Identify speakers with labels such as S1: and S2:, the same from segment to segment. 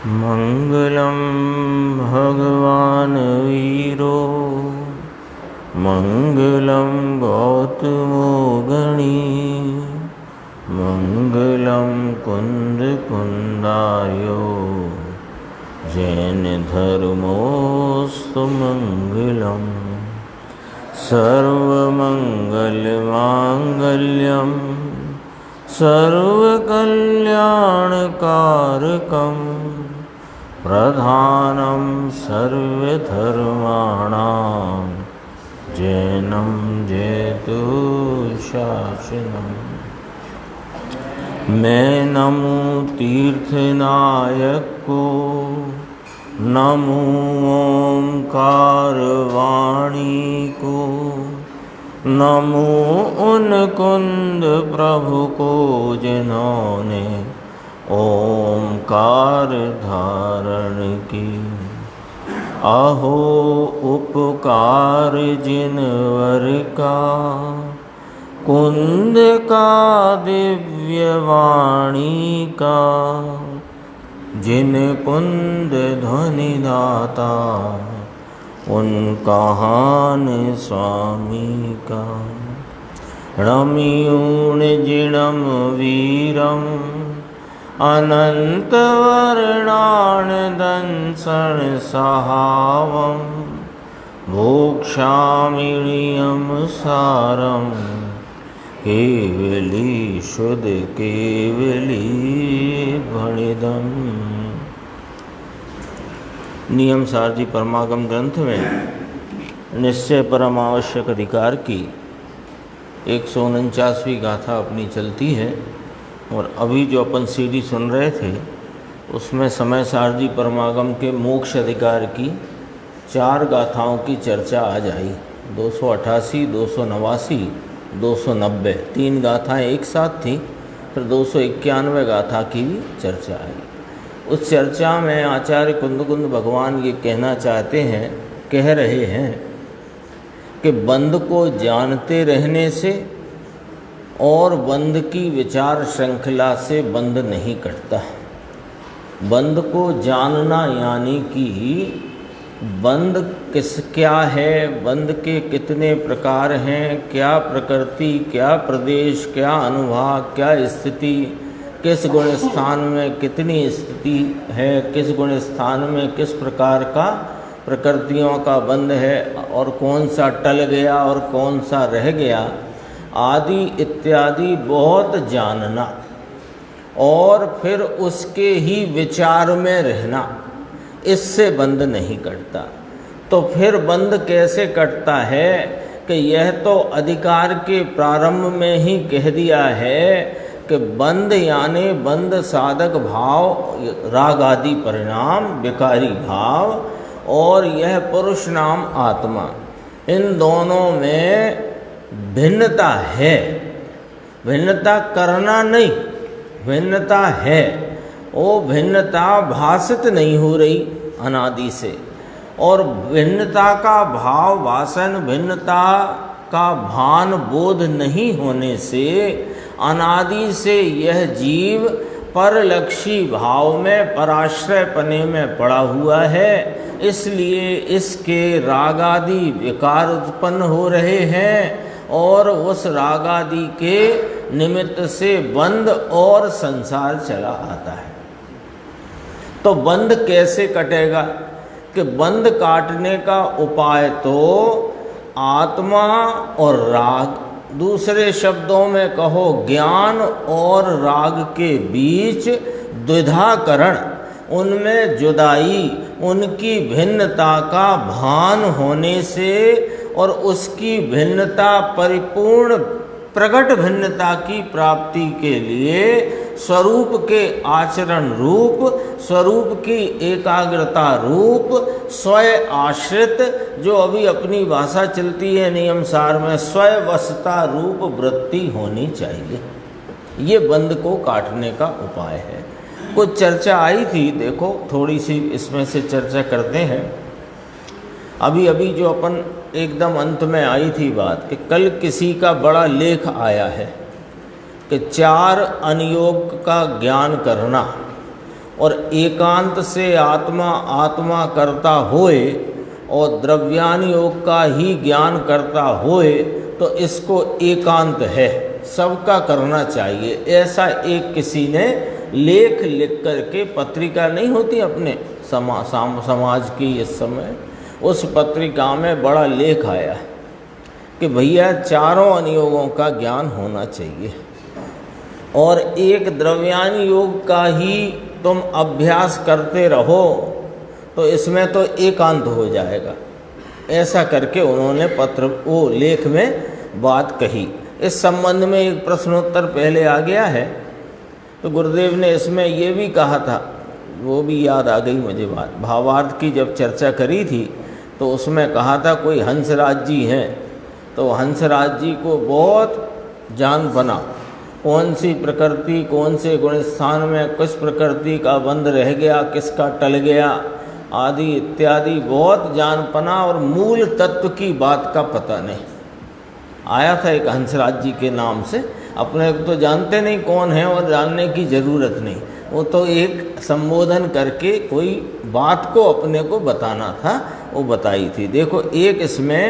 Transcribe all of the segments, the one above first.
S1: मंगलम भगवान वीरो मंगलम गौतमो गणी मंगलम कुंद कुंदायो जैन धर्मोस्तु मंगलम सर्वमंगलमांगल्यम सर्वकल्याणकारकं प्रधानं सर्वधर्माणां जैनं जयतुशासनम्। मैं नमो तीर्थनायक को, नमो ओंकार वाणी को, नमो उन कुंद प्रभु को जिन्होंने ओंकार धारण की। अहो उपकार जिनवर का, कुंद का दिव्य वाणी का, जिन कुंद ध्वनि दाता उनका हान स्वामी का। रम्यूण जिणम वीरम अनंत वर्णान दंसन सहावम भोक्षामिणियम सारम केवली शुद्ध केवली भणिदम। नियम सार जी परमागम ग्रंथ में निश्चय परम आवश्यक अधिकार की 149वीं गाथा अपनी चलती है। और अभी जो अपन सीडी सुन रहे थे उसमें समय सार जी परमागम के मोक्ष अधिकार की 4 गाथाओं की चर्चा आज आई। 288, 289, 290 3 गाथाएँ एक साथ थी। फिर 291 गाथा की भी चर्चा आई। उस चर्चा में आचार्य कुंदकुंद भगवान ये कहना चाहते हैं, कह रहे हैं कि बंद को जानते रहने से और बंद की विचार श्रृंखला से बंद नहीं कटता। बंद को जानना यानी कि बंद क्या है, बंद के कितने प्रकार हैं, क्या प्रकृति, क्या प्रदेश, क्या अनुभाग, क्या स्थिति, किस गुण स्थान में कितनी स्थिति है, किस गुण स्थान में किस प्रकार का प्रकृतियों का बंध है, और कौन सा टल गया और कौन सा रह गया आदि इत्यादि बहुत जानना, और फिर उसके ही विचार में रहना, इससे बंध नहीं कटता। तो फिर बंध कैसे कटता है कि यह तो अधिकार के प्रारंभ में ही कह दिया है कि बंध यानी बंध साधक भाव, राग आदि परिणाम, विकारी भाव, और यह पुरुष नाम आत्मा, इन दोनों में भिन्नता है। भिन्नता करना नहीं, भिन्नता है। वो भिन्नता भाषित नहीं हो रही अनादि से, और भिन्नता का भाव वासन, भिन्नता का भान बोध नहीं होने से अनादि से यह जीव परलक्षी भाव में पराश्रय पने में पड़ा हुआ है। इसलिए इसके रागादि विकार उत्पन्न हो रहे हैं, और उस रागादि के निमित्त से बंध और संसार चला आता है। तो बंध कैसे कटेगा कि बंध काटने का उपाय तो आत्मा और राग, दूसरे शब्दों में कहो ज्ञान और राग के बीच द्विधाकरण, उनमें जुदाई, उनकी भिन्नता का भान होने से, और उसकी भिन्नता परिपूर्ण प्रकट भिन्नता की प्राप्ति के लिए स्वरूप के आचरण रूप, स्वरूप की एकाग्रता रूप, स्वयं आश्रित, जो अभी अपनी भाषा चलती है नियम सार में, स्वयं वशता रूप वृत्ति होनी चाहिए। ये बंध को काटने का उपाय है। कुछ चर्चा आई थी, देखो थोड़ी सी इसमें से चर्चा करते हैं। अभी अभी जो अपन एकदम अंत में आई थी बात कि कल किसी का बड़ा लेख आया है कि 4 अनियोग का ज्ञान करना और एकांत से आत्मा आत्मा करता होए और द्रव्यान योग का ही ज्ञान करता होए तो इसको एकांत है, सबका करना चाहिए। ऐसा एक किसी ने लेख लिख करके, पत्रिका नहीं होती अपने समाज की इस समय, उस पत्रिका में बड़ा लेख आया कि भैया चारों अनुयोगों का ज्ञान होना चाहिए और एक द्रव्यान योग का ही तुम अभ्यास करते रहो तो इसमें तो एकांत हो जाएगा। ऐसा करके उन्होंने वो लेख में बात कही। इस संबंध में एक प्रश्नोत्तर पहले आ गया है, तो गुरुदेव ने इसमें ये भी कहा था, वो भी याद आ गई मुझे बात। भावार्थ की जब चर्चा करी थी तो उसमें कहा था कोई हंसराज जी हैं, तो हंसराज जी को बहुत जान बना, कौन सी प्रकृति कौन से गुण स्थान में किस प्रकृति का बंध रह गया, किसका टल गया आदि इत्यादि बहुत जान पना और मूल तत्व की बात का पता नहीं। आया था एक हंसराज जी के नाम से, अपने को तो जानते नहीं कौन है और जानने की ज़रूरत नहीं, वो तो एक संबोधन करके कोई बात को अपने को बताना था, वो बताई थी। देखो एक इसमें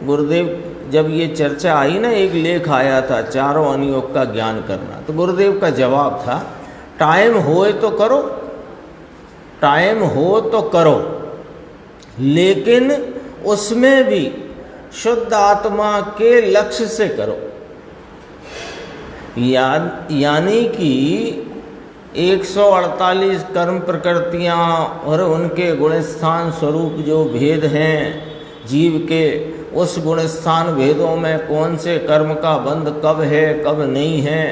S1: गुरुदेव जब ये चर्चा आई ना, एक लेख आया था चारों अनुयोग का ज्ञान करना, तो गुरुदेव का जवाब था टाइम होए तो करो, टाइम हो तो करो, लेकिन उसमें भी शुद्ध आत्मा के लक्ष्य से करो। यानी कि 148 कर्म प्रकृतियाँ और उनके गुणस्थान स्वरूप जो भेद हैं जीव के, उस गुणस्थान भेदों में कौन से कर्म का बंध कब है कब नहीं है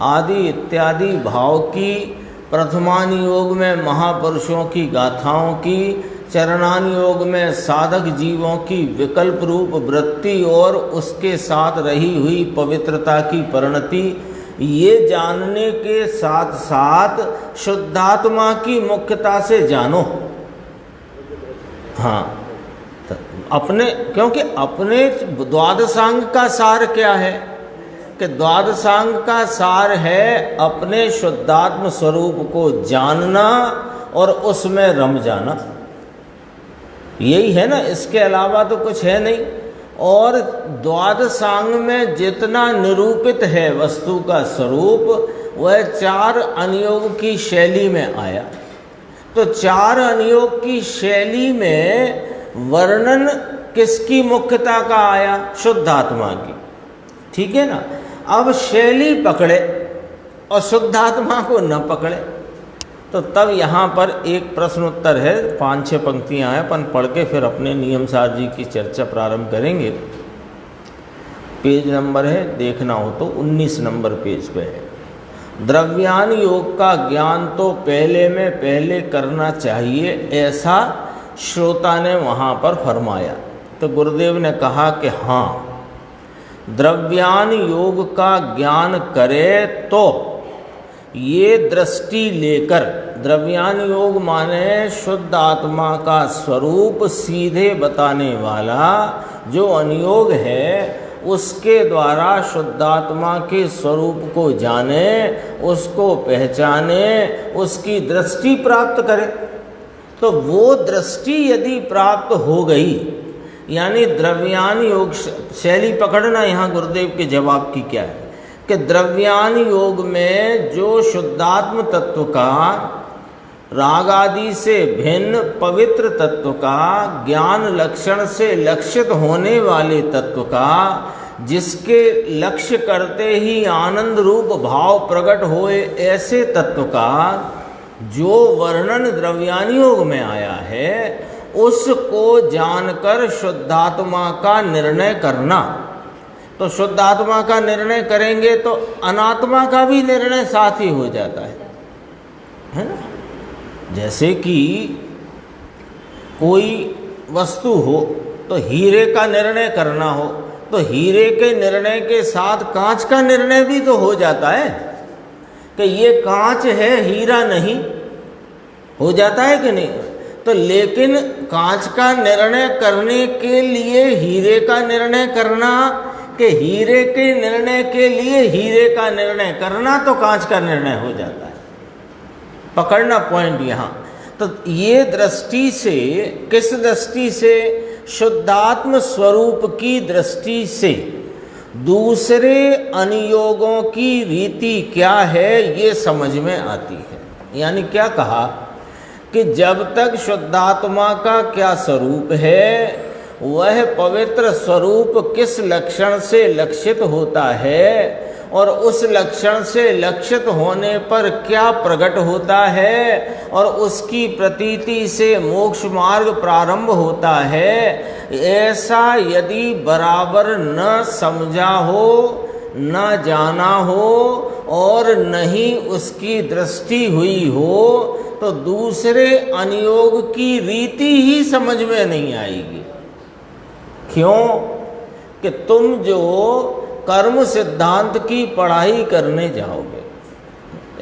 S1: आदि इत्यादि भाव की, प्रथमान योग में महापुरुषों की गाथाओं की, चरणान योग में साधक जीवों की विकल्प रूप वृत्ति और उसके साथ रही हुई पवित्रता की परिणति, ये जानने के साथ साथ शुद्धात्मा की मुख्यता से जानो। हाँ, अपने, क्योंकि अपने द्वादशांग का सार क्या है कि द्वादशांग का सार है अपने शुद्धात्म स्वरूप को जानना और उसमें रम जाना, यही है ना, इसके अलावा तो कुछ है नहीं। और द्वादशांग में जितना निरूपित है वस्तु का स्वरूप वह चार अनुयोग की शैली में आया। तो चार अनुयोग की शैली में वर्णन किसकी मुख्यता का आया? शुद्धात्मा की, ठीक है ना। अब शैली पकड़े और शुद्धात्मा को न पकड़े तो तब यहाँ पर एक प्रश्न उत्तर है, 5-6 पंक्तियाँ हैं, अपन पढ़ के फिर अपने नियम सार जी की चर्चा प्रारंभ करेंगे। पेज नंबर है, देखना हो तो 19 नंबर पेज पे है। द्रव्यान योग का ज्ञान तो पहले में पहले करना चाहिए, ऐसा श्रोता ने वहाँ पर फरमाया। तो गुरुदेव ने कहा कि हाँ, द्रव्यान योग का ज्ञान करे तो ये दृष्टि लेकर, द्रव्यान योग माने शुद्ध आत्मा का स्वरूप सीधे बताने वाला जो अनुयोग है, उसके द्वारा शुद्धात्मा के स्वरूप को जाने, उसको पहचाने, उसकी दृष्टि प्राप्त करे। तो वो दृष्टि यदि प्राप्त हो गई, यानी द्रव्यान योग शैली पकड़ना, यहाँ गुरुदेव के जवाब की क्या है कि द्रव्यान योग में जो शुद्धात्म तत्व का, राग आदि से भिन्न पवित्र तत्व का, ज्ञान लक्षण से लक्षित होने वाले तत्व का, जिसके लक्ष्य करते ही आनंद रूप भाव प्रकट होए ऐसे तत्व का जो वर्णन द्रव्यान योग में आया है, उसको जानकर शुद्धात्मा का निर्णय करना। तो शुद्धात्मा का निर्णय करेंगे तो अनात्मा का भी निर्णय साथ ही हो जाता है ना। जैसे कि कोई वस्तु हो तो हीरे का निर्णय करना हो तो हीरे के निर्णय के साथ कांच का निर्णय भी तो हो जाता है कि ये कांच है हीरा नहीं, हो जाता है कि नहीं। तो लेकिन कांच का निर्णय करने के लिए हीरे का निर्णय करना, कि हीरे के निर्णय के लिए हीरे का निर्णय करना, तो कांच का निर्णय हो जाता पकड़ना पॉइंट यहाँ। तो ये दृष्टि से, किस दृष्टि से? शुद्धात्म स्वरूप की दृष्टि से दूसरे अनुयोगों की रीति क्या है ये समझ में आती है। यानी क्या कहा कि जब तक शुद्धात्मा का क्या स्वरूप है, वह पवित्र स्वरूप किस लक्षण से लक्षित होता है और उस लक्षण से लक्षित होने पर क्या प्रकट होता है और उसकी प्रतीति से मोक्ष मार्ग प्रारंभ होता है, ऐसा यदि बराबर न समझा हो, न जाना हो और नहीं उसकी दृष्टि हुई हो, तो दूसरे अनुयोग की रीति ही समझ में नहीं आएगी। क्यों? कि तुम जो कर्म सिद्धांत की पढ़ाई करने जाओगे,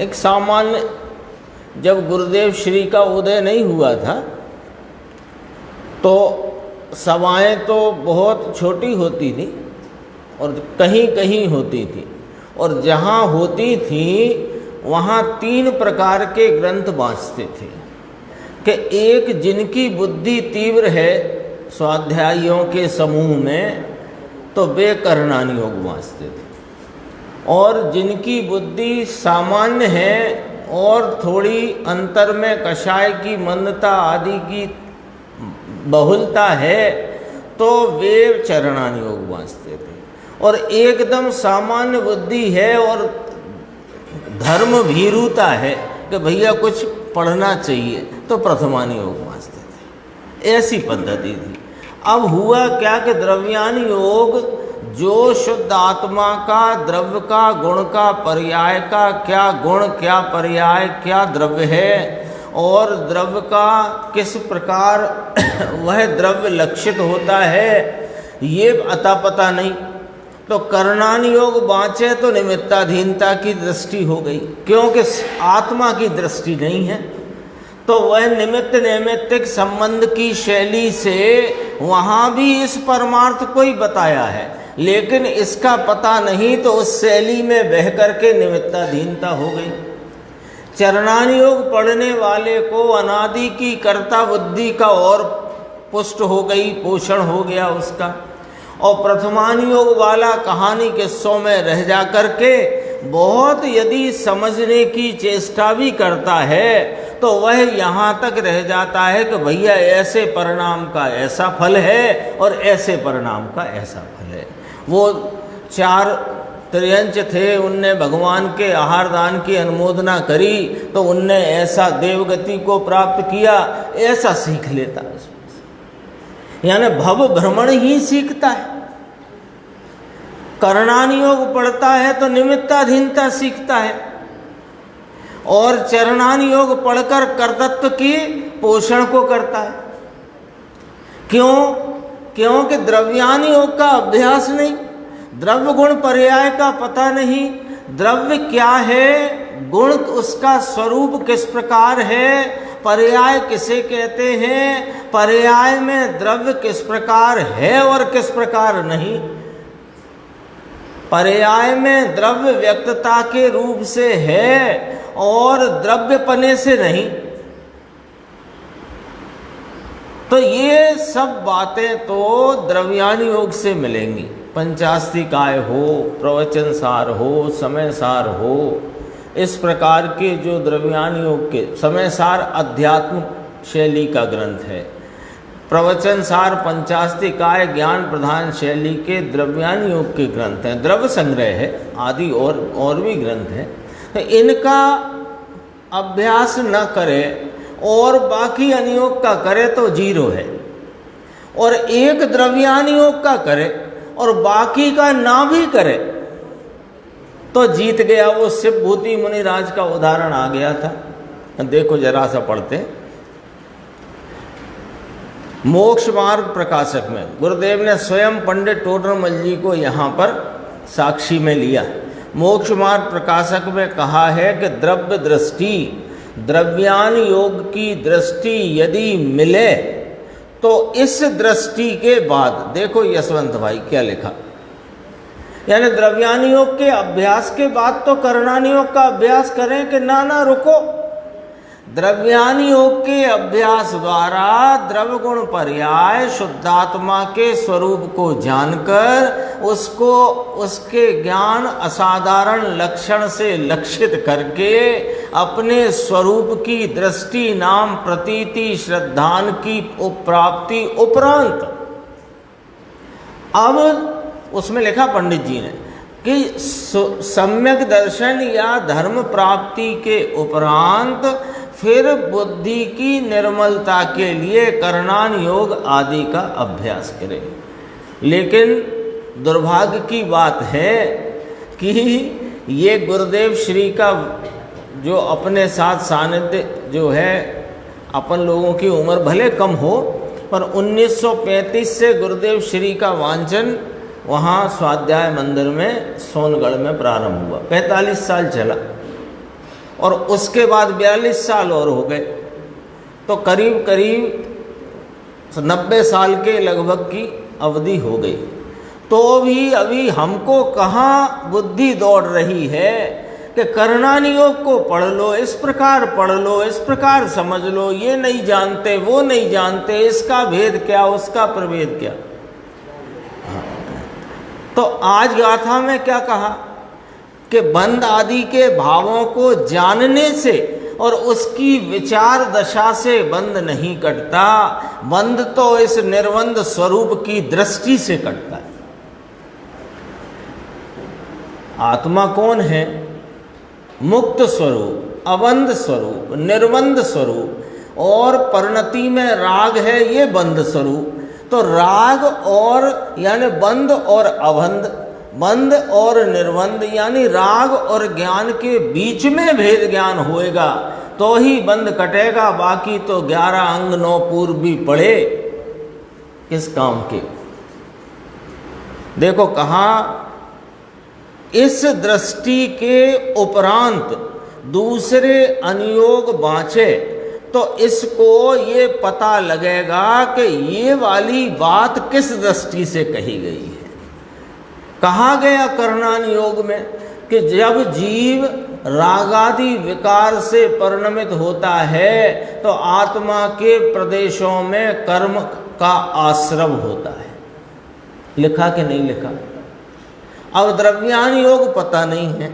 S1: एक सामान्य, जब गुरुदेव श्री का उदय नहीं हुआ था तो सभाएं तो बहुत छोटी होती थी और कहीं कहीं होती थी, और जहाँ होती थी वहाँ 3 प्रकार के ग्रंथ बाँचते थे कि एक जिनकी बुद्धि तीव्र है स्वाध्यायियों के समूह में, तो वे कर्णानुयोग बाँचते थे, और जिनकी बुद्धि सामान्य है और थोड़ी अंतर में कषाय की मंदता आदि की बहुलता है, तो वे चरणानुयोग बाँचते थे। और एकदम सामान्य बुद्धि है और धर्म भीरुता है कि भैया कुछ पढ़ना चाहिए, तो प्रथमानुयोग बाँचते थे। ऐसी पद्धति थी। अब हुआ क्या कि द्रव्यानुयोग जो शुद्ध आत्मा का, द्रव्य का, गुण का, पर्याय का, क्या गुण, क्या पर्याय, क्या द्रव्य है और द्रव्य का किस प्रकार वह द्रव्य लक्षित होता है, ये अता पता नहीं। तो कर्णानुयोग बाँचे तो निमित्ताधीनता की दृष्टि हो गई, क्योंकि आत्मा की दृष्टि नहीं है, तो वह निमित्त नैमित्तिक संबंध की शैली से वहाँ भी इस परमार्थ को ही बताया है, लेकिन इसका पता नहीं, तो उस शैली में बह करके निमित्ताधीनता हो गई। चरणानुयोग पढ़ने वाले को अनादि की कर्ता बुद्धि का और पुष्ट हो गई, पोषण हो गया उसका, और प्रथमानुयोग वाला कहानी किस्सों में रह जा करके बहुत यदि समझने की चेष्टा भी करता है तो वह यहाँ तक रह जाता है कि भैया ऐसे परिणाम का ऐसा फल है और ऐसे परिणाम का ऐसा फल है। वो 4 त्रियंच थे, उनने भगवान के आहार दान की अनुमोदना करी तो उनने ऐसा देवगति को प्राप्त किया, ऐसा सीख लेता है उसमें। यानी भव भ्रमण ही सीखता है। कर्णानुयोग पढ़ता है तो निमित्ताधीनता सीखता है, और चरणानुयोग पढ़कर कर्तृत्व की पोषण को करता है। क्यों? क्योंकि द्रव्यानुयोग का अभ्यास नहीं, द्रव्य गुण पर्याय का पता नहीं, द्रव्य क्या है, गुण उसका स्वरूप किस प्रकार है, पर्याय किसे कहते हैं, पर्याय में द्रव्य किस प्रकार है और किस प्रकार नहीं। पर्याय में द्रव्य व्यक्तता के रूप से है और द्रव्यपने से नहीं। तो ये सब बातें तो द्रव्यानुयोग से मिलेंगी। पंचास्तिकाय हो, प्रवचन सार हो, समय सार हो, इस प्रकार के जो द्रव्यानुयोग के, समय सार अध्यात्म शैली का ग्रंथ है, प्रवचन सार पंचास्तिकाय ज्ञान प्रधान शैली के द्रव्यानुयोग के ग्रंथ हैं, द्रव्य संग्रह है आदि और भी ग्रंथ हैं। तो इनका अभ्यास न करे और बाकी अनुयोग का करे तो 0 है, और एक द्रव्यानुयोग का करे और बाकी का ना भी करे तो जीत गया। वो शिवभूति मुनिराज का उदाहरण आ गया था। देखो जरा सा पढ़ते, मोक्ष मार्ग प्रकाशक में गुरुदेव ने स्वयं पंडित टोडरमल जी को यहाँ पर साक्षी में लिया। मोक्ष मार्ग प्रकाशक में कहा है कि द्रव्य दृष्टि, द्रव्यानुयोग की दृष्टि यदि मिले तो इस दृष्टि के बाद, देखो यशवंत भाई क्या लिखा, यानी द्रव्यानुयोग के अभ्यास के बाद तो कर्णानुयोग का अभ्यास करें कि ना रुको, द्रव्यान योग के अभ्यास द्वारा द्रव्य गुण पर्याय शुद्धात्मा के स्वरूप को जानकर उसको उसके ज्ञान असाधारण लक्षण से लक्षित करके अपने स्वरूप की दृष्टि नाम प्रतीति श्रद्धान की प्राप्ति उपरांत, अब उसमें लिखा पंडित जी ने कि सम्यक दर्शन या धर्म प्राप्ति के उपरांत फिर बुद्धि की निर्मलता के लिए करणान योग आदि का अभ्यास करें। लेकिन दुर्भाग्य की बात है कि ये गुरुदेव श्री का जो अपने साथ सानिध्य जो है, अपन लोगों की उम्र भले कम हो, पर 1935 से गुरुदेव श्री का वांचन वहाँ स्वाध्याय मंदिर में सोनगढ़ में प्रारंभ हुआ। 45 साल चला और उसके बाद 42 साल और हो गए, तो करीब करीब 90 साल के लगभग की अवधि हो गई। तो भी अभी हमको कहाँ बुद्धि दौड़ रही है कि करणान योग को पढ़ लो, इस प्रकार पढ़ लो, इस प्रकार समझ लो, ये नहीं जानते, वो नहीं जानते, इसका भेद क्या, उसका प्रभेद क्या। तो आज गाथा में क्या कहा कि बंद आदि के भावों को जानने से और उसकी विचार दशा से बंद नहीं कटता, बंद तो इस निर्बंध स्वरूप की दृष्टि से कटता है। आत्मा कौन है? मुक्त स्वरूप, अबंध स्वरूप, निर्बंध स्वरूप, और परिणति में राग है ये बंध स्वरूप। तो राग और यानी बंध और अबंध, बंध और निर्बंध यानी राग और ज्ञान के बीच में भेद ज्ञान होएगा तो ही बंध कटेगा, बाकी तो 11 अंग 9 पूर्व भी पड़े किस काम के। देखो कहा इस दृष्टि के उपरांत दूसरे अनुयोग बाँचे तो इसको ये पता लगेगा कि ये वाली बात किस दृष्टि से कही गई है। कहा गया करणान योग में कि जब जीव रागादि विकार से परिणमित होता है तो आत्मा के प्रदेशों में कर्म का आश्रव होता है। लिखा कि नहीं लिखा? अब द्रव्यान योग पता नहीं है,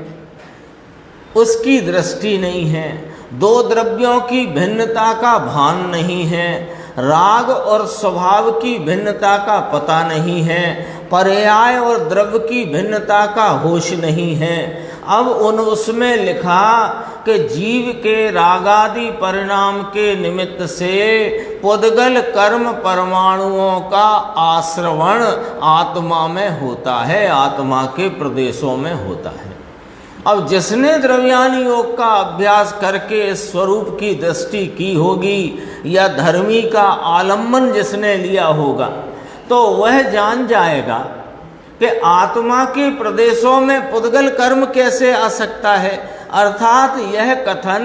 S1: उसकी दृष्टि नहीं है, दो द्रव्यों की भिन्नता का भान नहीं है, राग और स्वभाव की भिन्नता का पता नहीं है, पर्याय और द्रव्य की भिन्नता का होश नहीं है। अब उसमें लिखा कि जीव के रागादि परिणाम के निमित्त से पुद्गल कर्म परमाणुओं का आश्रवण आत्मा में होता है, आत्मा के प्रदेशों में होता है। अब जिसने द्रव्यान योग का अभ्यास करके स्वरूप की दृष्टि की होगी या धर्मी का आलम्बन जिसने लिया होगा तो वह जान जाएगा कि आत्मा के प्रदेशों में पुद्गल कर्म कैसे आ सकता है। अर्थात यह कथन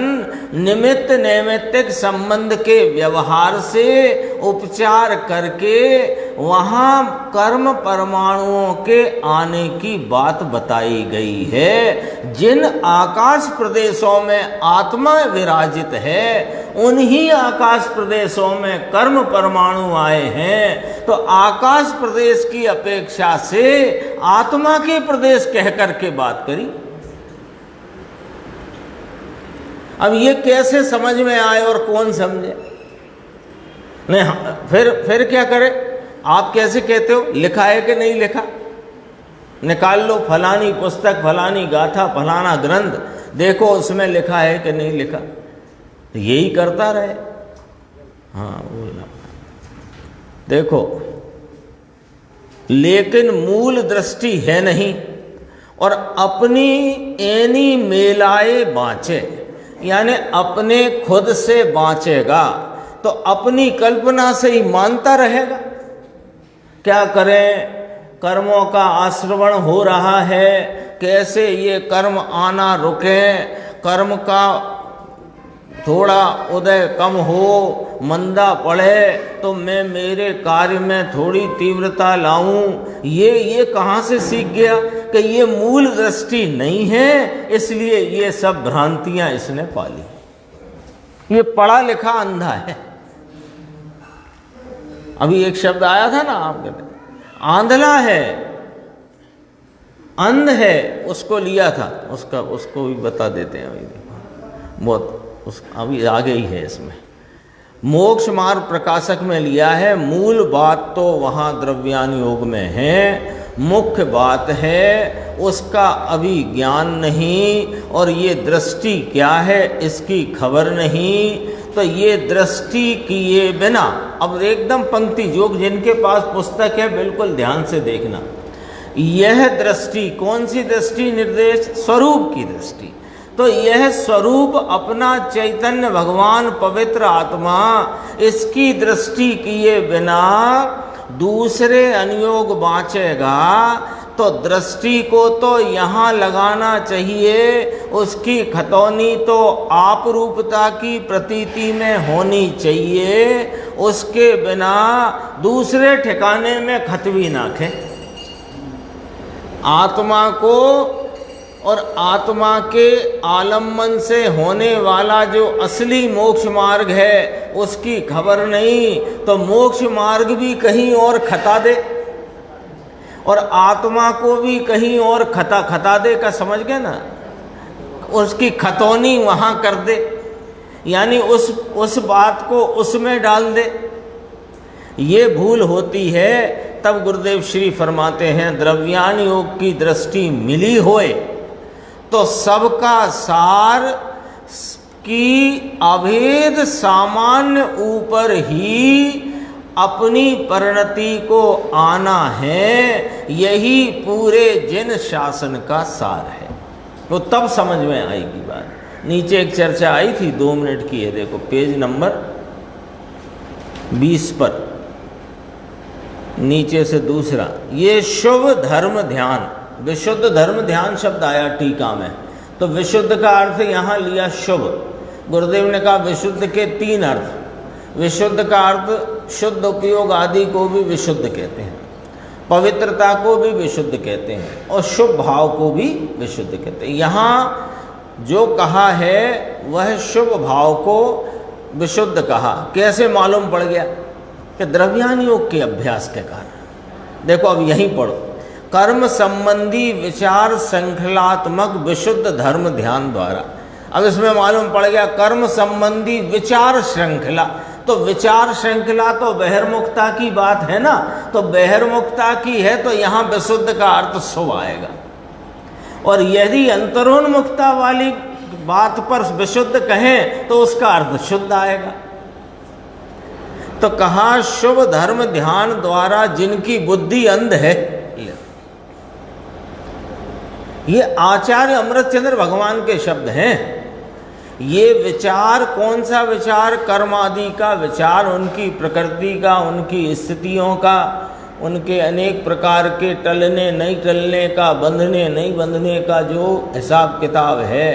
S1: निमित्त नैमित्तिक संबंध के व्यवहार से उपचार करके वहाँ कर्म परमाणुओं के आने की बात बताई गई है। जिन आकाश प्रदेशों में आत्मा विराजित है उन्हीं आकाश प्रदेशों में कर्म परमाणु आए हैं। तो आकाश प्रदेश की अपेक्षा से आत्मा के प्रदेश कह करके बात करी। अब ये कैसे समझ में आए और कौन समझे? नहीं फिर क्या करे? आप कैसे कहते हो लिखा है कि नहीं लिखा? निकाल लो फलानी पुस्तक, फलानी गाथा, फलाना ग्रंथ, देखो उसमें लिखा है कि नहीं लिखा। तो यही करता रहे। हाँ बोला देखो, लेकिन मूल दृष्टि है नहीं और अपनी एनी मेलाए बाँचे, यानी अपने खुद से बाँचेगा तो अपनी कल्पना से ही मानता रहेगा। क्या करें? कर्मों का आश्रवण हो रहा है, कैसे ये कर्म आना रुके, कर्म का थोड़ा उदय कम हो, मंदा पड़े तो मैं मेरे कार्य में थोड़ी तीव्रता लाऊं। ये कहाँ से सीख गया कि ये मूल दृष्टि नहीं है, इसलिए ये सब भ्रांतियां इसने पाली। ये पढ़ा लिखा अंधा है। अभी एक शब्द आया था ना, आप कहते आंधला है, अंध है, उसको लिया था, उसको भी बता देते हैं। अभी देखो बहुत अभी आगे ही है इसमें। मोक्ष मार्ग प्रकाशक में लिया है। मूल बात तो वहाँ द्रव्यान योग में है, मुख्य बात है उसका अभी ज्ञान नहीं, और ये दृष्टि क्या है इसकी खबर नहीं। तो ये दृष्टि किए बिना, अब एकदम पंक्ति योग, जिनके पास पुस्तक है बिल्कुल ध्यान से देखना। यह दृष्टि कौन सी दृष्टि? निर्देश स्वरूप की दृष्टि। तो यह स्वरूप अपना चैतन्य भगवान पवित्र आत्मा, इसकी दृष्टि किए बिना दूसरे अनुयोग बाँचेगा। तो दृष्टि को तो यहाँ लगाना चाहिए, उसकी खतौनी तो आप रूपता की प्रतीति में होनी चाहिए, उसके बिना दूसरे ठिकाने में खतवी ना खे। आत्मा को और आत्मा के आलम्बन से होने वाला जो असली मोक्ष मार्ग है उसकी खबर नहीं, तो मोक्ष मार्ग भी कहीं और खता दे और आत्मा को भी कहीं और खता दे का, समझ गए ना, उसकी खतौनी वहाँ कर दे, यानी उस बात को उसमें डाल दे। ये भूल होती है। तब गुरुदेव श्री फरमाते हैं द्रव्यान योग की दृष्टि मिली होए तो सबका सार की अभेद सामान्य ऊपर ही अपनी परिणति को आना है, यही पूरे जिन शासन का सार है। तो तब समझ में आएगी बात। नीचे एक चर्चा आई थी 2 मिनट की है, देखो पेज नंबर 20 पर नीचे से दूसरा, ये शुभ धर्म ध्यान, विशुद्ध धर्म ध्यान शब्द आया टीका में, तो विशुद्ध का अर्थ यहाँ लिया शुभ। गुरुदेव ने कहा विशुद्ध के 3 अर्थ। विशुद्ध का अर्थ शुद्ध उपयोग आदि को भी विशुद्ध कहते हैं, पवित्रता को भी विशुद्ध कहते हैं, और शुभ भाव को भी विशुद्ध कहते हैं। यहाँ जो कहा है वह शुभ भाव को विशुद्ध कहा। कैसे मालूम पड़ गया? कि द्रव्यान योग के अभ्यास के कारण। देखो अब यहीं पढ़ो, कर्म संबंधी विचार श्रृंखलात्मक विशुद्ध धर्म ध्यान द्वारा। अब इसमें मालूम पड़ गया कर्म संबंधी विचार श्रृंखला, तो विचार श्रृंखला तो बहिर्मुखता की बात है ना, तो बहिर्मुखता की है तो यहाँ विशुद्ध का अर्थ शुभ आएगा। और यदि अंतरोन्मुखता वाली बात पर विशुद्ध कहें तो उसका अर्थ शुद्ध आएगा। तो कहा शुभ धर्म ध्यान द्वारा जिनकी बुद्धि अंध है, ये आचार्य अमृतचंद्र भगवान के शब्द हैं। ये विचार कौन सा विचार? कर्म आदि का विचार, उनकी प्रकृति का, उनकी स्थितियों का, उनके अनेक प्रकार के टलने नहीं टलने का, बंधने नहीं बंधने का जो हिसाब किताब है,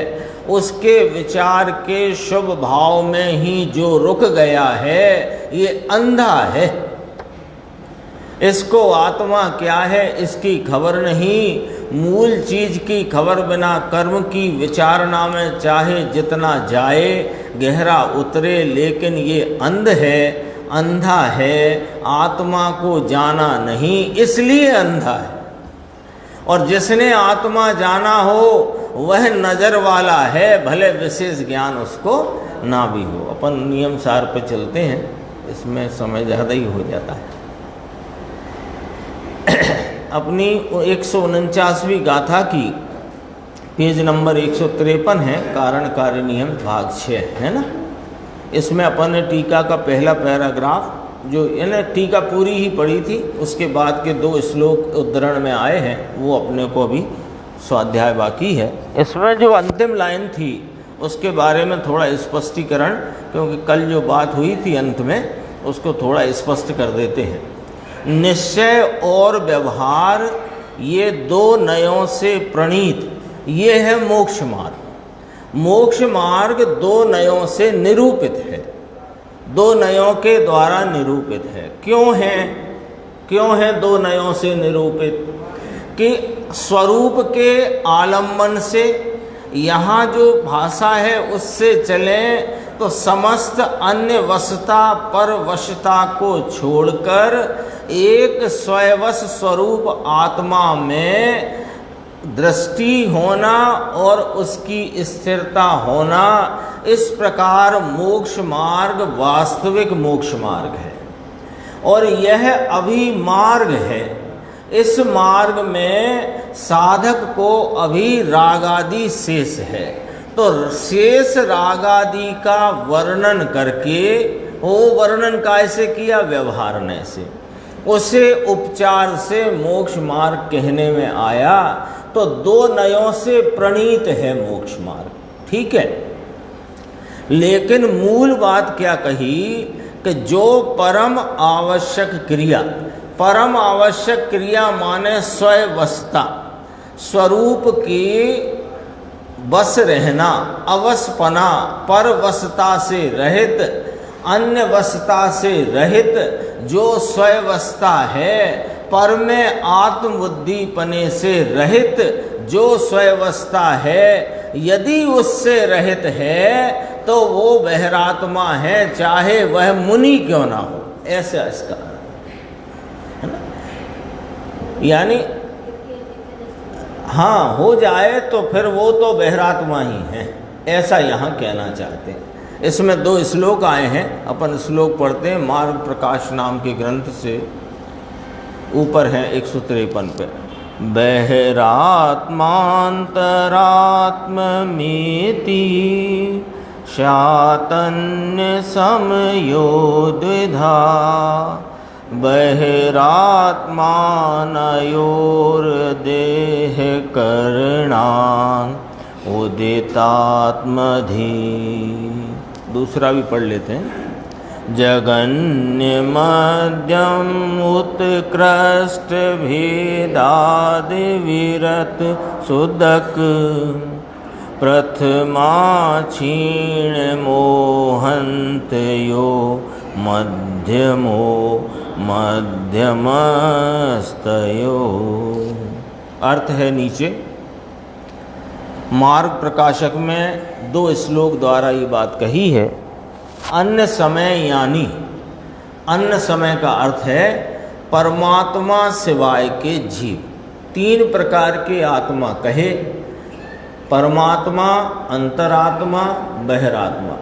S1: उसके विचार के शुभ भाव में ही जो रुक गया है ये अंधा है। इसको आत्मा क्या है इसकी खबर नहीं। मूल चीज की खबर बिना कर्म की विचारणा में चाहे जितना जाए गहरा उतरे, लेकिन ये अंध है, अंधा है, आत्मा को जाना नहीं, इसलिए अंधा है। और जिसने आत्मा जाना हो वह नजर वाला है, भले विशेष ज्ञान उसको ना भी हो। अपन नियम सार पे चलते हैं, इसमें समय ज़्यादा ही हो जाता है। अपनी 149वीं गाथा की पेज नंबर 153 है, कारण कार्य नियम भाग 6 है ना। इसमें अपन ने टीका का पहला पैराग्राफ, जो यानी टीका पूरी ही पढ़ी थी, उसके बाद के 2 श्लोक उद्धरण में आए हैं, वो अपने को अभी स्वाध्याय बाकी है। इसमें जो अंतिम लाइन थी उसके बारे में थोड़ा स्पष्टीकरण, क्योंकि कल जो बात हुई थी अंत में, उसको थोड़ा स्पष्ट कर देते हैं। निश्चय और व्यवहार ये 2 नयों से प्रणीत, ये है मोक्ष मार्ग। मोक्ष मार्ग 2 नयों से निरूपित है, 2 नयों के द्वारा निरूपित है। क्यों है 2 नयों से निरूपित? कि स्वरूप के आलम्बन से, यहाँ जो भाषा है उससे चलें तो समस्त अन्य वशता पर वशता को छोड़कर एक स्वयवश स्वरूप आत्मा में दृष्टि होना और उसकी स्थिरता होना, इस प्रकार मोक्ष मार्ग वास्तविक मोक्ष मार्ग है। और यह अभी मार्ग है। इस मार्ग में साधक को अभी रागादि शेष है। तो शेष रागादि का वर्णन करके, वो वर्णन कैसे किया? व्यवहारने से, उसे उपचार से मोक्ष मार्ग कहने में आया। तो दो नयों से प्रणीत है मोक्ष मार्ग, ठीक है। लेकिन मूल बात क्या कही कि जो परम आवश्यक क्रिया, परम आवश्यक क्रिया माने स्वयवस्ता, स्वरूप की बस रहना, अवसपना, परवशता से रहित, अन्य वशता से रहित जो स्वयवस्ता है, पर में आत्मबुद्धिपने से रहित जो स्वयवस्ता है, यदि उससे रहित है तो वो बहिरात्मा है, चाहे वह मुनि क्यों ना हो। ऐसा इसका है ना, यानी हाँ हो जाए तो फिर वो तो बहिरात्मा ही है, ऐसा यहाँ कहना चाहते हैं। इसमें दो श्लोक आए हैं, अपन श्लोक पढ़ते हैं मार्ग प्रकाश नाम के ग्रंथ से, ऊपर है 153 पे। बहिरात्मांतरात्ममेति शातन्य समयो द्विधा, बहिरात्मानयोर्देह करणान् उदितात्मधि। दूसरा भी पढ़ लेते हैं। जगन्य मध्यम उत्कृष्ट भेदादि विरत सुदक, प्रथमा क्षीण मोहंत यो मध्यमो मध्यमस्तयो। अर्थ है नीचे। मार्ग प्रकाशक में दो श्लोक द्वारा ये बात कही है। अन्य समय यानी, अन्य समय का अर्थ है परमात्मा सिवाय के जीव। तीन प्रकार के आत्मा कहे, परमात्मा, अंतरात्मा, बहिरात्मा।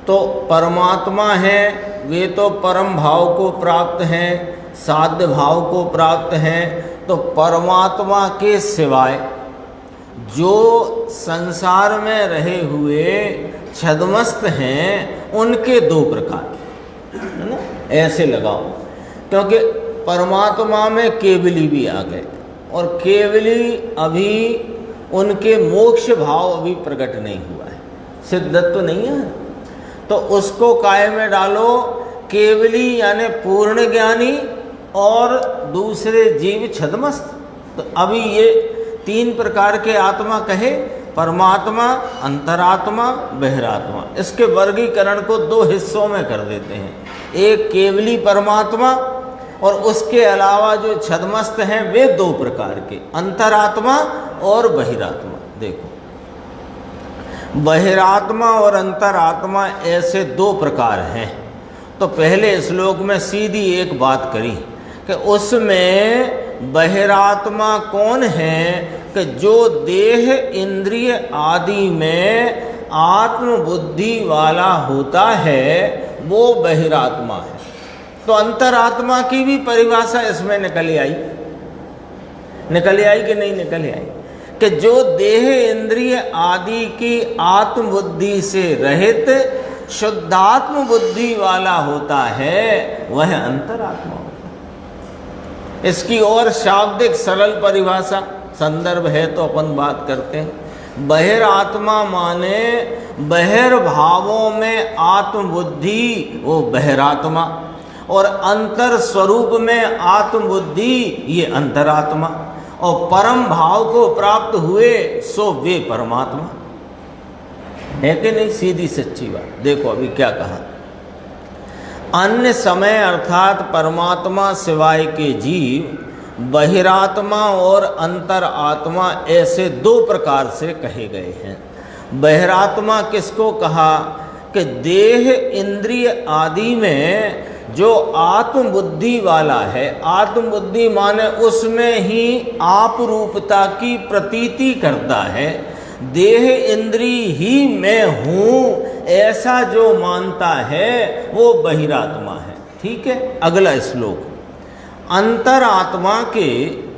S1: तो परमात्मा है वे तो परम भाव को प्राप्त हैं, साध्य भाव को प्राप्त हैं। तो परमात्मा के सिवाय जो संसार में रहे हुए छद्मस्त हैं, उनके दो प्रकार है ना, ऐसे लगाओ। क्योंकि परमात्मा में केवली भी आ गए, और केवली अभी उनके मोक्ष भाव अभी प्रकट नहीं हुआ है, सिद्धत्व नहीं है। तो उसको काय में डालो, केवली यानी पूर्ण ज्ञानी और दूसरे जीव छद्मस्त। तो अभी ये तीन प्रकार के आत्मा कहे, परमात्मा, अंतरात्मा, बहिरात्मा। इसके वर्गीकरण को दो हिस्सों में कर देते हैं। एक केवली परमात्मा, और उसके अलावा जो छद्मस्त हैं वे दो प्रकार के, अंतरात्मा और बहिरात्मा। देखो, बहिरात्मा और अंतरात्मा ऐसे दो प्रकार हैं। तो पहले श्लोक में सीधी एक बात करी कि उसमें बहिरात्मा कौन है कि जो देह इंद्रिय आदि में आत्मबुद्धि वाला होता है, वो बहिरात्मा है। तो अंतरात्मा की भी परिभाषा इसमें निकल आई कि नहीं निकल आई? कि जो देह इंद्रिय आदि की आत्मबुद्धि से रहित शुद्धात्म बुद्धि वाला होता है, वह अंतरात्मा होता है। इसकी और शाब्दिक सरल परिभाषा संदर्भ है तो अपन बात करते हैं। बहिरात्मा माने बहिर्भावों में आत्मबुद्धि, वो बहिरात्मा, और अंतर स्वरूप में आत्मबुद्धि, ये अंतरात्मा। और परम भाव को प्राप्त हुए सो वे परमात्मा है कि नहीं? सीधी सच्ची बात। देखो अभी क्या कहा, अन्य समय अर्थात परमात्मा सिवाय के जीव बहिरात्मा और अंतरात्मा ऐसे दो प्रकार से कहे गए हैं। बहिरात्मा किसको कहा कि देह इंद्रिय आदि में जो आत्मबुद्धि वाला है, आत्मबुद्धि माने उसमें ही आप रूपता की प्रतीति करता है, देह इंद्रिय ही मैं हूँ ऐसा जो मानता है वो बहिरात्मा है। ठीक है, अगला श्लोक। अंतरात्मा के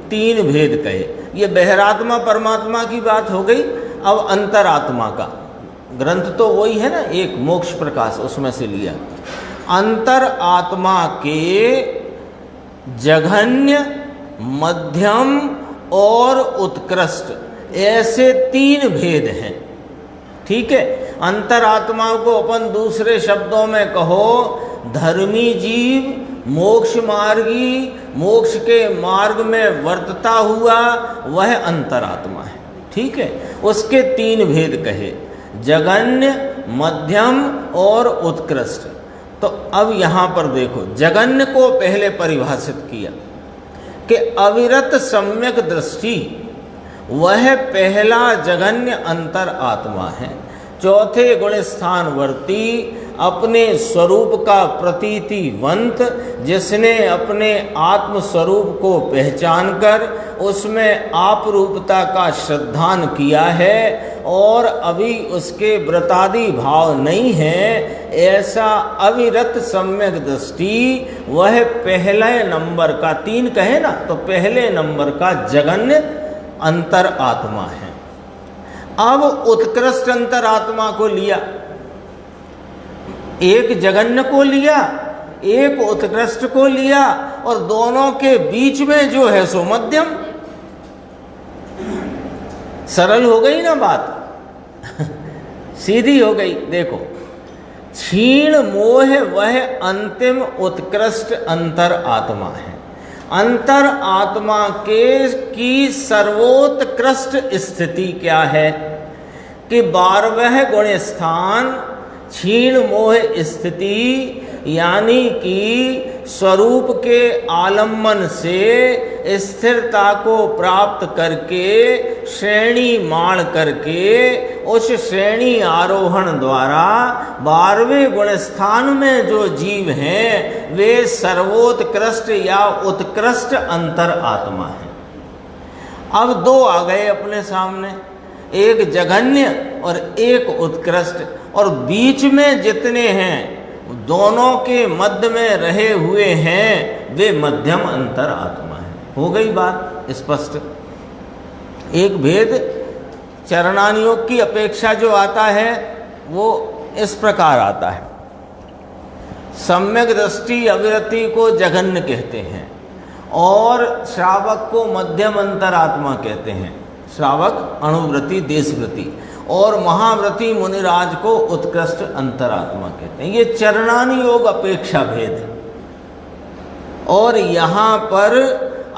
S1: तीन भेद कहे। ये बहिरात्मा परमात्मा की बात हो गई। अब अंतरात्मा का ग्रंथ तो वही है ना, एक मोक्ष प्रकाश, उसमें से लिया। अंतरात्मा के जघन्य, मध्यम और उत्कृष्ट, ऐसे तीन भेद हैं। ठीक है, अंतरात्मा को अपन दूसरे शब्दों में कहो धर्मी जीव, मोक्ष मार्गी, मोक्ष के मार्ग में वर्तता हुआ, वह अंतरात्मा है। ठीक है, उसके तीन भेद कहे, जगन्य, मध्यम और उत्कृष्ट। तो अब यहाँ पर देखो, जगन्य को पहले परिभाषित किया कि अविरत सम्यक दृष्टि, वह पहला जगन्य अंतर आत्मा है। चौथे गुण स्थानवर्ती, अपने स्वरूप का प्रतीतिवंत, जिसने अपने आत्म स्वरूप को पहचान कर उसमें आप रूपता का श्रद्धान किया है और अभी उसके व्रतादि भाव नहीं है, ऐसा अविरत सम्यक दृष्टि, वह पहले नंबर का, तीन कहे ना तो पहले नंबर का जगन्य अंतर आत्मा है। अब उत्कृष्ट अंतरात्मा को लिया, एक जगन्य को लिया, एक उत्कृष्ट को लिया, और दोनों के बीच में जो है सो मध्यम। सरल हो गई ना बात सीधी हो गई। देखो, क्षीण मोह वह अंतिम उत्कृष्ट अंतर आत्मा है। अंतर आत्मा के की सर्वोत्कृष्ट स्थिति क्या है कि 12वें गुण स्थान क्षीण मोह स्थिति, यानी कि स्वरूप के आलम्बन से स्थिरता को प्राप्त करके श्रेणी माण करके उस श्रेणी आरोहण द्वारा 12वें गुण स्थान में जो जीव हैं वे सर्वोत्कृष्ट या उत्कृष्ट अंतर आत्मा है। अब दो आ गए अपने सामने, एक जघन्य और एक उत्कृष्ट, और बीच में जितने हैं दोनों के मध्य में रहे हुए हैं वे मध्यम अंतर आत्मा है। हो गई बात स्पष्ट। एक भेद चरणानुयोग की अपेक्षा जो आता है वो इस प्रकार आता है, सम्यक दृष्टि अविरति को जघन्य कहते हैं और श्रावक को मध्यम अंतरात्मा कहते हैं। श्रावक अणुव्रति देशव्रति और महाव्रति मुनिराज को उत्कृष्ट अंतरात्मा कहते हैं। ये चरणानुयोग अपेक्षा भेद है। और यहाँ पर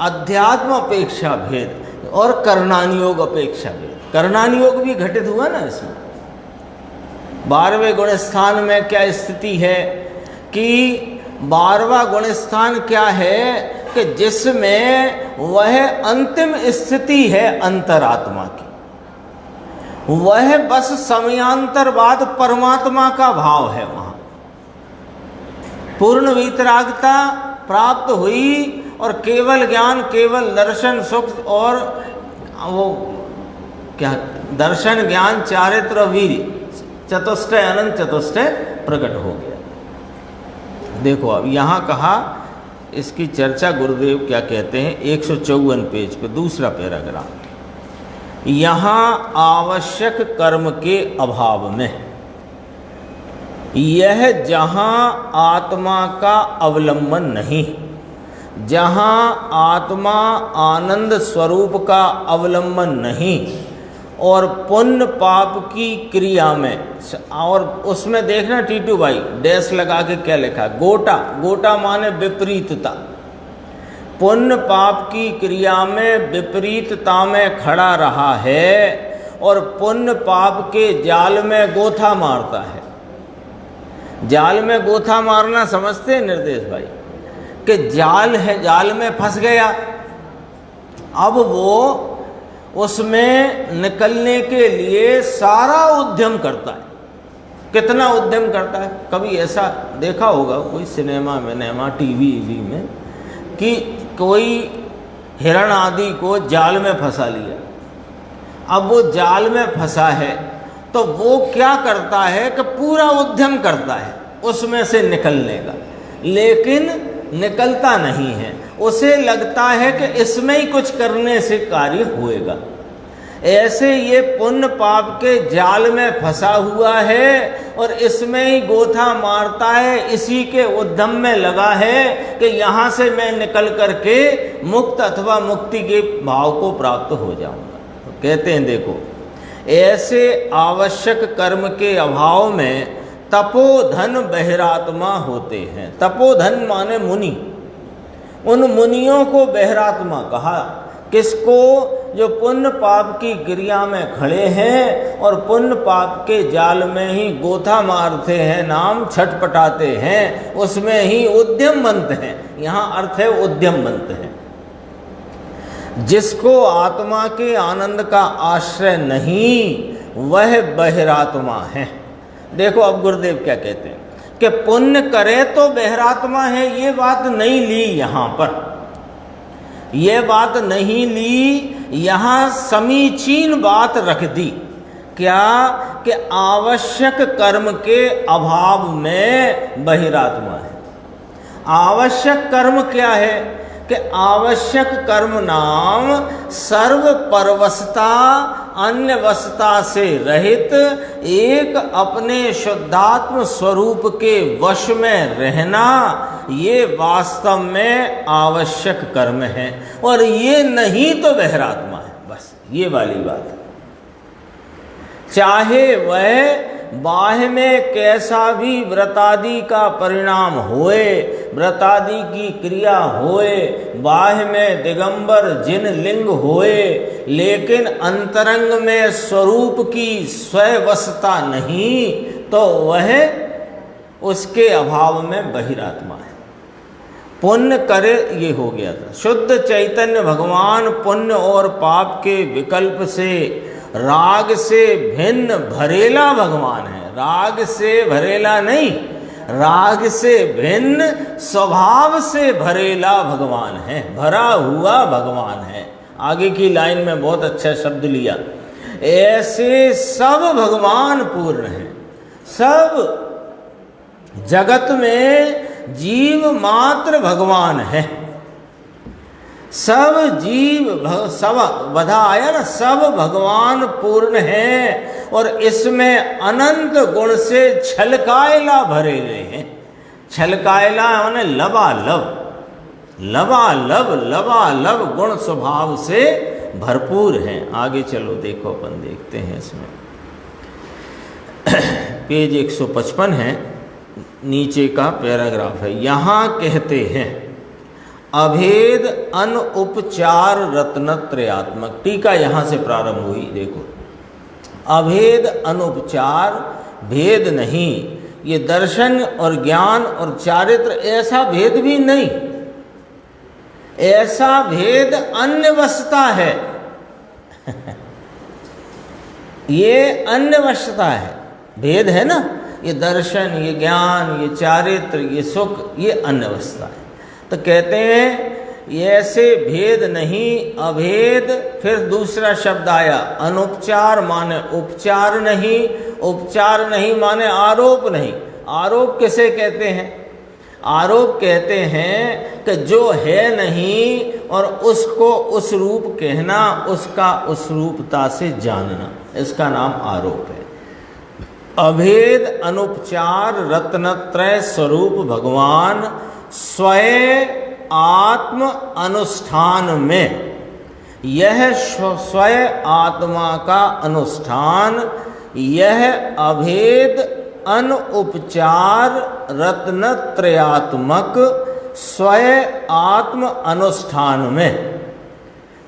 S1: अध्यात्म अपेक्षा भेद और कर्णानुयोग अपेक्षा भेद। कर्णानुयोग भी घटित हुआ ना इसमें। 12वें गुण स्थान में क्या स्थिति है कि 12वां गुण स्थान क्या है कि जिसमें वह अंतिम स्थिति है अंतरात्मा की, वह बस समयांतरवाद परमात्मा का भाव है। वहाँ पूर्ण वीतरागता प्राप्त हुई और केवल ज्ञान, केवल दर्शन, सुख और वो क्या दर्शन, ज्ञान, चारित्र, वीर, चतुष्टय अनंत चतुष्टय प्रकट हो गया। देखो अब यहाँ कहा, इसकी चर्चा गुरुदेव क्या कहते हैं 154 पेज पे दूसरा पैराग्राफ। यहाँ आवश्यक कर्म के अभाव में यह जहाँ आत्मा का अवलंबन नहीं, जहाँ आत्मा आनंद स्वरूप का अवलंबन नहीं और पुण्य पाप की क्रिया में, और उसमें देखना टीटू भाई डैश लगा के क्या लिखा, गोटा, गोटा माने विपरीतता, पुण्य पाप की क्रिया में विपरीतता में खड़ा रहा है और पुण्य पाप के जाल में गोथा मारता है। जाल में गोथा मारना समझते हैं निर्देश भाई कि जाल है, जाल में फंस गया, अब वो उसमें निकलने के लिए सारा उद्यम करता है, कितना उद्यम करता है। कभी ऐसा देखा होगा कोई सिनेमा में टीवी में कि कोई हिरण आदि को जाल में फंसा लिया, अब वो जाल में फंसा है तो वो क्या करता है कि पूरा उद्यम करता है उसमें से निकलने का, लेकिन निकलता नहीं है। उसे लगता है कि इसमें ही कुछ करने से कार्य होएगा। ऐसे ये पुण्य पाप के जाल में फंसा हुआ है और इसमें ही गोथा मारता है, इसी के उद्यम में लगा है कि यहाँ से मैं निकल करके मुक्त अथवा मुक्ति के भाव को प्राप्त हो जाऊंगा। तो कहते हैं देखो, ऐसे आवश्यक कर्म के अभाव में तपोधन बहिरात्मा होते हैं। तपोधन माने मुनि, उन मुनियों को बहिरात्मा कहा। किसको? जो पुण्य पाप की क्रिया में खड़े हैं और पुण्य पाप के जाल में ही गोथा मारते हैं, नाम छटपटाते हैं, उसमें ही उद्यमवंत हैं। यहाँ अर्थ है उद्यमवंत हैं। जिसको आत्मा के आनंद का आश्रय नहीं वह बहिरात्मा है। देखो अब गुरुदेव क्या कहते हैं कि पुण्य करे तो बहिरात्मा है, ये बात नहीं ली यहाँ पर, ये बात नहीं ली, यहाँ समीचीन बात रख दी। क्या? कि आवश्यक कर्म के अभाव में बहिरात्मा है। आवश्यक कर्म क्या है? कि आवश्यक कर्म नाम सर्व परवशता अन्यवशता से रहित एक अपने शुद्धात्म स्वरूप के वश में रहना, ये वास्तव में आवश्यक कर्म है। और ये नहीं तो बहिरात्मा है। बस ये वाली बात है। चाहे वह बाह्य में कैसा भी व्रतादि का परिणाम होए, व्रतादि की क्रिया होए, बाह्य में दिगंबर जिन लिंग होए, लेकिन अंतरंग में स्वरूप की स्ववशता नहीं, तो वह उसके अभाव में बहिरात्मा है। पुण्य करे, ये हो गया था। शुद्ध चैतन्य भगवान पुण्य और पाप के विकल्प से, राग से भिन्न भरेला भगवान है। राग से भरेला नहीं, राग से भिन्न स्वभाव से भरेला भगवान है, भरा हुआ भगवान है। आगे की लाइन में बहुत अच्छा शब्द लिया, ऐसे सब भगवान पूर्ण हैं। सब जगत में जीव मात्र भगवान है। सब जीव सब बधा आया ना, सब भगवान पूर्ण हैं और इसमें अनंत गुण से छलकायला भरे हुए हैं। छलकायला माने लबालब, लबालब लबालब गुण स्वभाव से भरपूर हैं। आगे चलो देखो, अपन देखते हैं इसमें पेज 155 है, नीचे का पैराग्राफ है। यहाँ कहते हैं अभेद अनुपचार रत्नत्रयात्मक। टीका यहाँ से प्रारंभ हुई। देखो, अभेद अनुपचार, भेद नहीं, ये दर्शन और ज्ञान और चारित्र ऐसा भेद भी नहीं, ऐसा भेद अन्यवशता है। ये अन्यवशता है, भेद है ना, ये दर्शन, ये ज्ञान, ये चारित्र, ये सुख, ये अन्यवशता है। तो कहते हैं ऐसे भेद नहीं, अभेद। फिर दूसरा शब्द आया अनुपचार, माने उपचार नहीं, उपचार नहीं माने आरोप नहीं। आरोप किसे कहते हैं? आरोप कहते हैं कि जो है नहीं और उसको उस रूप कहना, उसका उस रूपता से जानना, इसका नाम आरोप है। अभेद अनुपचार रत्नत्रय स्वरूप भगवान स्वयं आत्म अनुष्ठान में, यह स्वयं आत्मा का अनुष्ठान, यह अभेद अनुपचार रत्नत्रयात्मक स्वयं आत्म अनुष्ठान में।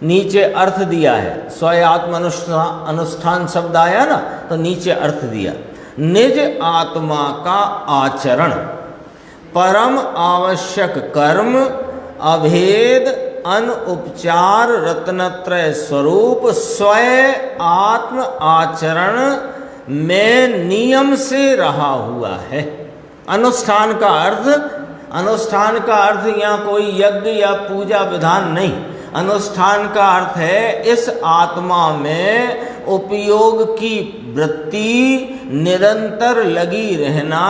S1: नीचे अर्थ दिया है, स्वयं आत्म अनुष्ठान शब्द आया ना, तो नीचे अर्थ दिया, निज आत्मा का आचरण, परम आवश्यक कर्म, अभेद अनुपचार रत्नत्रय स्वरूप स्वयं आत्म आचरण में नियम से रहा हुआ है। अनुष्ठान का अर्थ यहाँ कोई यज्ञ या पूजा विधान नहीं। अनुष्ठान का अर्थ है इस आत्मा में उपयोग की वृत्ति निरंतर लगी रहना,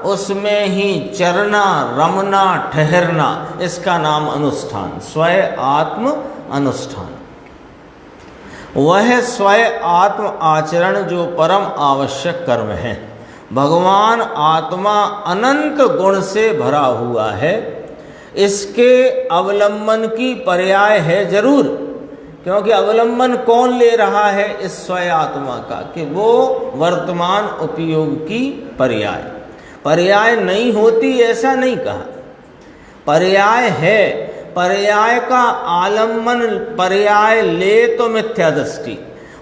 S1: उसमें ही चरना, रमना, ठहरना, इसका नाम अनुष्ठान, स्वयं आत्म अनुष्ठान। वह स्वयं आत्म आचरण जो परम आवश्यक कर्म है। भगवान आत्मा अनंत गुण से भरा हुआ है, इसके अवलंबन की पर्याय है जरूर, क्योंकि अवलंबन कौन ले रहा है इस स्वयं आत्मा का, कि वो वर्तमान उपयोग की पर्याय नहीं होती ऐसा नहीं कहा, पर्याय है। पर्याय का आलम्बन, पर्याय ले तो मिथ्या दृष्टि,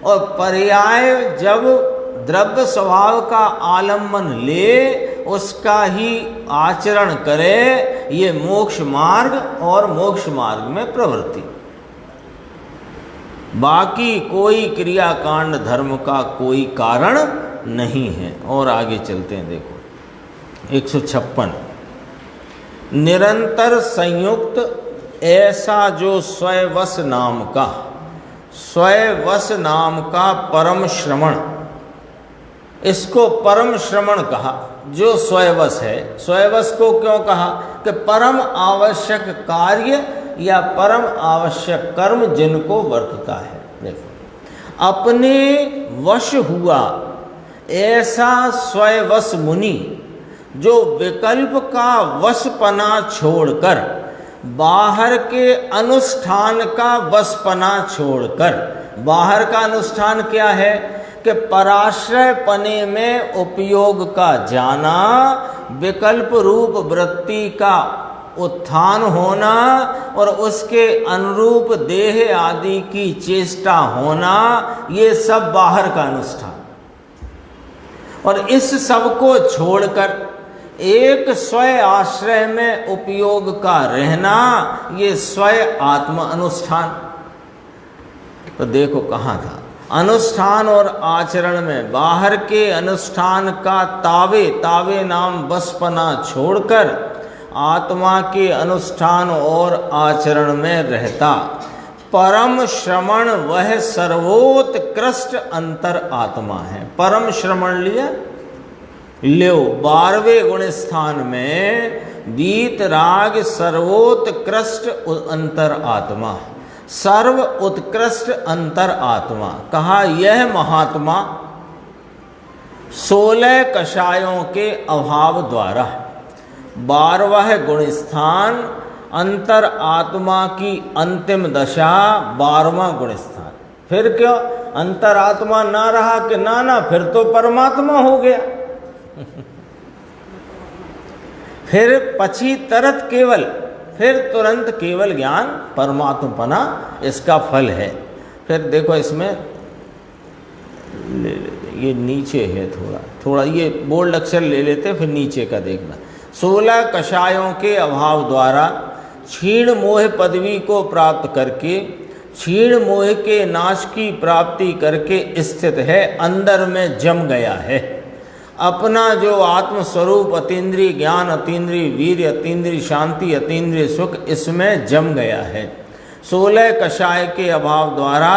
S1: और पर्याय जब द्रव्य स्वभाव का आलम्बन ले, उसका ही आचरण करे, ये मोक्ष मार्ग और मोक्ष मार्ग में प्रवृत्ति। बाकी कोई क्रियाकांड धर्म का कोई कारण नहीं है। और आगे चलते हैं, देखो 156। निरंतर संयुक्त ऐसा जो स्वयंवश नाम का परम श्रवण, इसको परम श्रवण कहा, जो स्वयंवश है। स्वयंवश को क्यों कहा? कि परम आवश्यक कार्य या परम आवश्यक कर्म जिनको वर्तता है। देखो, अपने वश हुआ ऐसा स्वयंवश मुनि, जो विकल्प का वशपना छोड़कर, बाहर के अनुष्ठान का वशपना छोड़कर, बाहर का अनुष्ठान क्या है? कि पराश्रय पने में उपयोग का जाना, विकल्प रूप वृत्ति का उत्थान होना और उसके अनुरूप देह आदि की चेष्टा होना, ये सब बाहर का अनुष्ठान। और इस सब को छोड़कर एक स्वयं आश्रय में उपयोग का रहना, ये स्वयं आत्म अनुष्ठान। तो देखो कहाँ था अनुष्ठान और आचरण में, बाहर के अनुष्ठान का तावे नाम बसपना छोड़कर आत्मा के अनुष्ठान और आचरण में रहता। परम श्रवण वह सर्वोत्कृष्ट अंतर आत्मा है। परम श्रवण लिया लो 12वें गुण स्थान में वीतराग सर्वोत्कृष्ट अंतर आत्मा, सर्व उत्कृष्ट अंतर आत्मा कहा। यह महात्मा 16 कषायों के अभाव द्वारा 12वां गुण स्थान अंतर आत्मा की अंतिम दशा 12वां गुण स्थान। फिर क्यों अंतर आत्मा ना रहा कि ना फिर तो परमात्मा हो गया। फिर पछी तरत केवल, फिर तुरंत केवल ज्ञान परमात्मपना इसका फल है। फिर देखो इसमें ले लेते, ये नीचे है थोड़ा ये बोल्ड अक्षर ले लेते, फिर नीचे का देखना। 16 कषायों के अभाव द्वारा क्षीण मोह पदवी को प्राप्त करके, क्षीण मोह के नाश की प्राप्ति करके स्थित है, अंदर में जम गया है। अपना जो आत्मस्वरूप अतीन्द्रिय ज्ञान, अतीन्द्रिय वीर्य, अतीन्द्रिय शांति, अतीन्द्रिय सुख, इसमें जम गया है। 16 कषाय के अभाव द्वारा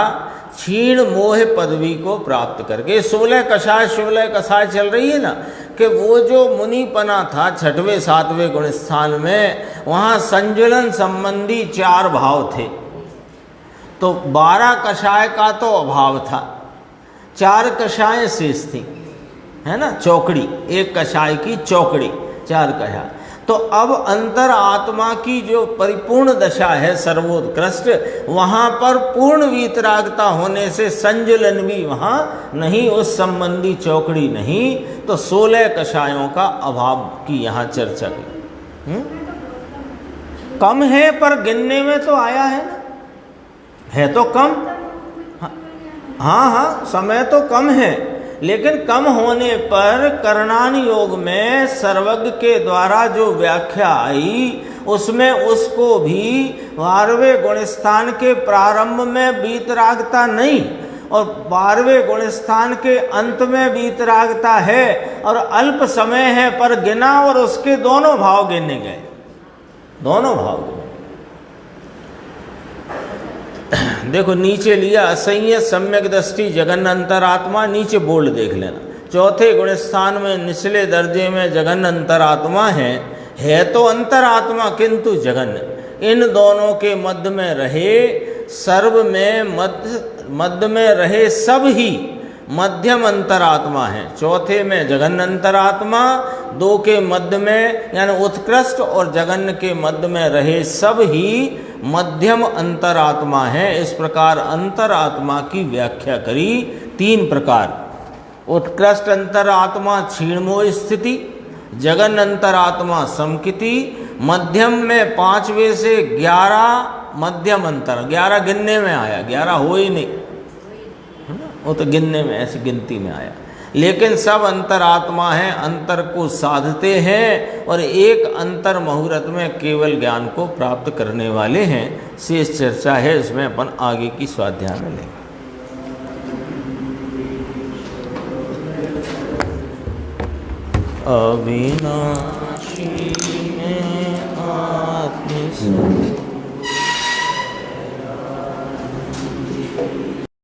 S1: क्षीण मोह पदवी को प्राप्त करके, 16 कषाय चल रही है ना, कि वो जो मुनिपना था 6वें 7वें गुण स्थान में, वहाँ संज्वलन संबंधी 4 भाव थे। तो 12 कषाय का तो अभाव था, 4 कषाय शेष थी, है ना, चौकड़ी, एक कषाय की चौकड़ी, 4 कषाय। तो अब अंतर आत्मा की जो परिपूर्ण दशा है सर्वोत्कृष्ट, वहाँ पर पूर्ण वीतरागता होने से संजुलन भी वहाँ नहीं, उस संबंधी चौकड़ी नहीं। तो 16 कषायों का अभाव की यहाँ चर्चा की। कम है पर गिनने में तो आया है ना, है तो कम, हाँ समय तो कम है, लेकिन कम होने पर करणान योग में सर्वज्ञ के द्वारा जो व्याख्या आई, उसमें उसको भी 12वें गुण स्थान के प्रारंभ में वीतरागता नहीं, और 12वें गुण स्थान के अंत में वीतरागता है और अल्प समय है पर गिना और उसके दोनों भाव गिने गए, दोनों भाव गिने। देखो नीचे लिया असंयत सम्यक दृष्टि जगन अंतरात्मा, नीचे बोल्ड देख लेना। चौथे गुण स्थान में निचले दर्जे में जगन अंतरात्मा है तो अंतरात्मा किंतु जगन, इन दोनों के मध्य में रहे, सर्व में मध्य में रहे सब ही मध्यम अंतरात्मा है। चौथे में जगन अंतरात्मा, 2 के मध्य में यानी उत्कृष्ट और जगन के मध्य में रहे सब ही मध्यम अंतरात्मा है। इस प्रकार अंतरात्मा की व्याख्या करी 3 प्रकार। उत्कृष्ट अंतरात्मा क्षीणमोह स्थिति, जगन अंतरात्मा समकिति, मध्यम में 5वें से 11 मध्यम अंतर, 11 गिनने में आया, 11 हो ही नहीं, है ना, वो तो गिनने में ऐसी गिनती में आया। लेकिन सब अंतरात्मा हैं, अंतर को साधते हैं और एक अंतर मुहूर्त में केवल ज्ञान को प्राप्त करने वाले हैं। शेष चर्चा है इसमें अपन आगे की स्वाध्याय में लेंगे। अविनाशी में आत्म